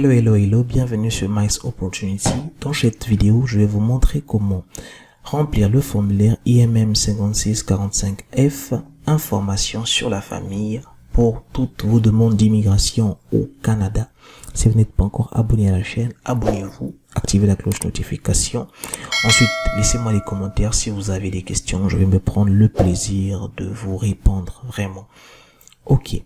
Hello, bienvenue sur Mice Opportunity. Dans cette vidéo, je vais vous montrer comment remplir le formulaire IMM 5645F, information sur la famille pour toutes vos demandes d'immigration au Canada. Si vous n'êtes pas encore abonné à la chaîne, abonnez-vous, activez la cloche notification. Ensuite, laissez-moi les commentaires si vous avez des questions. Je vais me prendre le plaisir de vous répondre vraiment. Ok.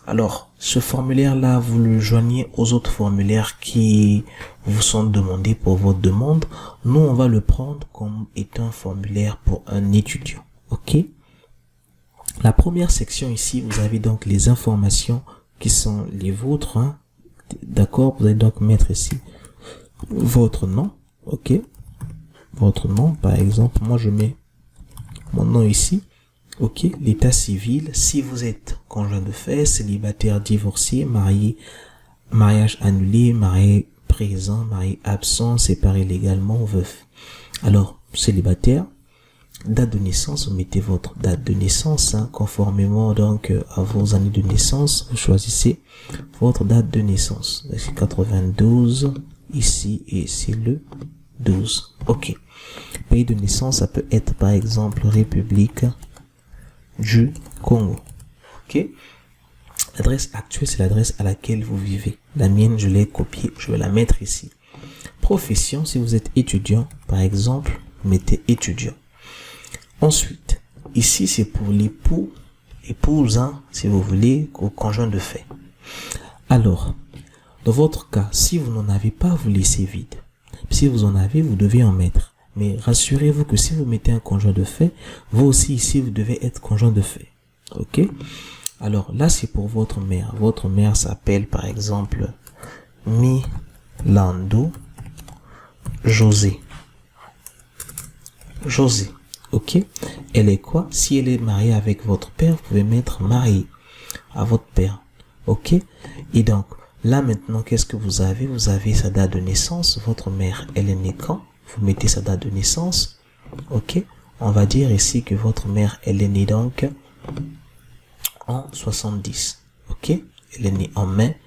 Alors, ce formulaire-là, vous le joignez aux autres formulaires qui vous sont demandés pour votre demande. Nous, on va le prendre comme étant un formulaire pour un étudiant. Ok? La première section ici, vous avez donc les informations qui sont les vôtres. Hein? D'accord? Vous allez donc mettre ici votre nom. Ok? Votre nom, par exemple. Moi, je mets mon nom ici. Ok, l'état civil, si vous êtes conjoint de fait, célibataire, divorcé, marié, mariage annulé, marié présent, marié absent, séparé légalement, veuf. Alors, célibataire, date de naissance, vous mettez votre date de naissance, hein, conformément donc à vos années de naissance, vous choisissez votre date de naissance. C'est 92, ici, et c'est le 12. Ok. Pays de naissance, ça peut être par exemple République du Congo. Ok. L'adresse actuelle, c'est l'adresse à laquelle vous vivez. La mienne, je l'ai copiée. Je vais la mettre ici. Profession, si vous êtes étudiant, par exemple, vous mettez étudiant. Ensuite, ici, c'est pour l'époux, épouse, hein, si vous voulez, au conjoint de fait. Alors, dans votre cas, si vous n'en avez pas, vous laissez vide. Si vous en avez, vous devez en mettre. Mais rassurez-vous que si vous mettez un conjoint de fait, vous aussi ici, vous devez être conjoint de fait. Ok? Alors là, c'est pour votre mère. Votre mère s'appelle par exemple Milando José. José. Ok? Elle est quoi? Si elle est mariée avec votre père, vous pouvez mettre mariée à votre père. Ok? Et donc, là maintenant, qu'est-ce que vous avez? Vous avez sa date de naissance. Votre mère, elle est née quand? Vous mettez sa date de naissance. Ok. On va dire ici que votre mère, elle est née donc en 70. Ok. Elle est née en mai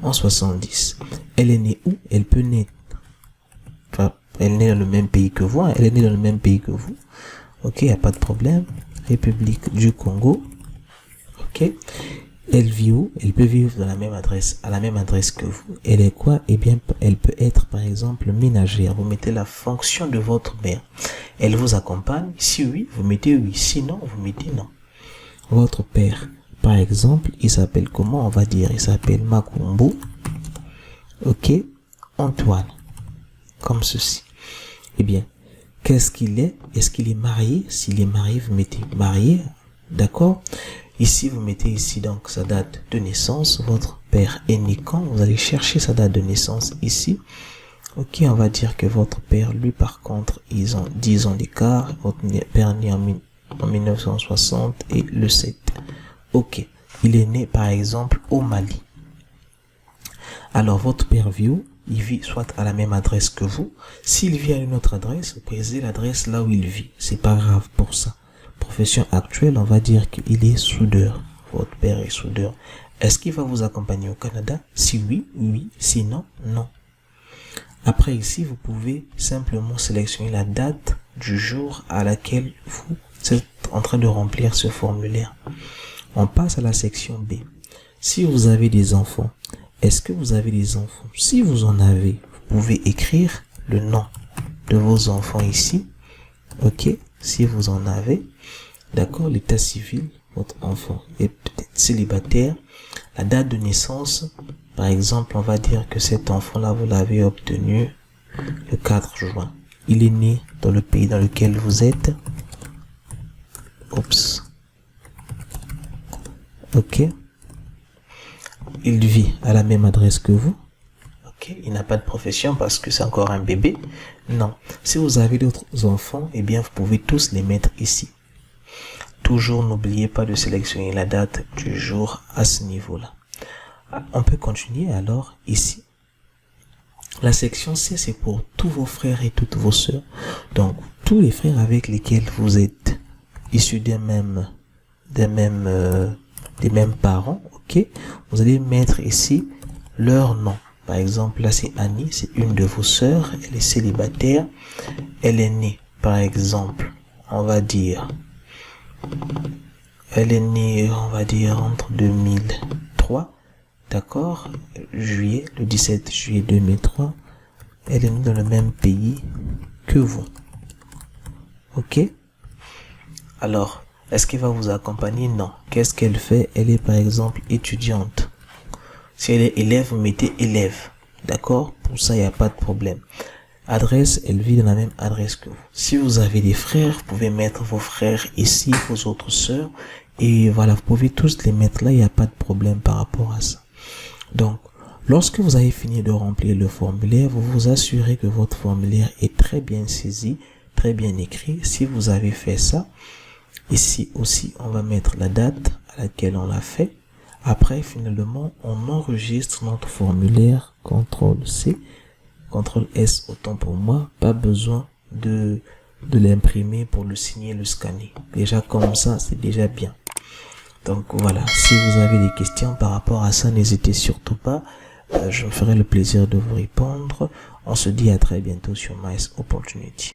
en 70. Elle est née où? Elle peut naître. Enfin, elle est née dans le même pays que vous. Hein. Elle est née dans le même pays que vous. Ok. Il n'y a pas de problème. République du Congo. Ok. Elle vit où? Elle peut vivre dans la même adresse, à la même adresse que vous. Elle est quoi? Eh bien, elle peut être, par exemple, ménagère. Vous mettez la fonction de votre mère. Elle vous accompagne. Si oui, vous mettez oui. Sinon, vous mettez non. Votre père, par exemple, il s'appelle comment? On va dire, il s'appelle Makumbo. Ok. Antoine. Comme ceci. Eh bien, qu'est-ce qu'il est? Est-ce qu'il est marié? S'il est marié, vous mettez marié. D'accord? Ici, vous mettez ici donc sa date de naissance. Votre père est né quand? Vous allez chercher sa date de naissance ici. Ok, on va dire que votre père, lui par contre, ils ont 10 ans d'écart. Votre père est né en 1960 et le 7. Ok, il est né par exemple au Mali. Alors votre père vit où? Il vit soit à la même adresse que vous. S'il vit à une autre adresse, vous précisez l'adresse là où il vit. C'est pas grave pour ça. Profession actuelle, on va dire qu'il est soudeur. Votre père est soudeur. Est-ce qu'il va vous accompagner au Canada? Si oui, oui. Sinon, non. Après ici, vous pouvez simplement sélectionner la date du jour à laquelle vous êtes en train de remplir ce formulaire. On passe à la section B. Si vous avez des enfants, est-ce que vous avez des enfants? Si vous en avez, vous pouvez écrire le nom de vos enfants ici. Ok? Si vous en avez, d'accord, l'état civil, votre enfant est peut-être célibataire, la date de naissance, par exemple, on va dire que cet enfant-là, vous l'avez obtenu le 4 juin. Il est né dans le pays dans lequel vous êtes. Oups. Ok. Il vit à la même adresse que vous. Ok. Il n'a pas de profession parce que c'est encore un bébé. Non. Si vous avez d'autres enfants, eh bien, vous pouvez tous les mettre ici. Toujours, n'oubliez pas de sélectionner la date du jour à ce niveau-là. On peut continuer alors ici. La section C, c'est pour tous vos frères et toutes vos sœurs. Donc, tous les frères avec lesquels vous êtes issus des mêmes parents, ok. Vous allez mettre ici leur nom. Par exemple, là c'est Annie, c'est une de vos sœurs, elle est célibataire, elle est née, par exemple, on va dire, elle est née, on va dire, entre 2003, d'accord, juillet, le 17 juillet 2003, elle est née dans le même pays que vous. Ok? Alors, est-ce qu'elle va vous accompagner? Non. Qu'est-ce qu'elle fait? Elle est par exemple étudiante. Si elle est élève, vous mettez élève. D'accord? Pour ça, il n'y a pas de problème. Adresse, elle vit dans la même adresse que vous. Si vous avez des frères, vous pouvez mettre vos frères ici, vos autres sœurs. Et voilà, vous pouvez tous les mettre là, il n'y a pas de problème par rapport à ça. Donc, lorsque vous avez fini de remplir le formulaire, vous vous assurez que votre formulaire est très bien saisi, très bien écrit. Si vous avez fait ça, ici aussi, on va mettre la date à laquelle on l'a fait. Après, finalement, on enregistre notre formulaire, CTRL-C, CTRL-S, autant pour moi, pas besoin de l'imprimer pour le signer, le scanner. Déjà comme ça, c'est déjà bien. Donc voilà, si vous avez des questions par rapport à ça, n'hésitez surtout pas. Je me ferai le plaisir de vous répondre. On se dit à très bientôt sur Nice Opportunity.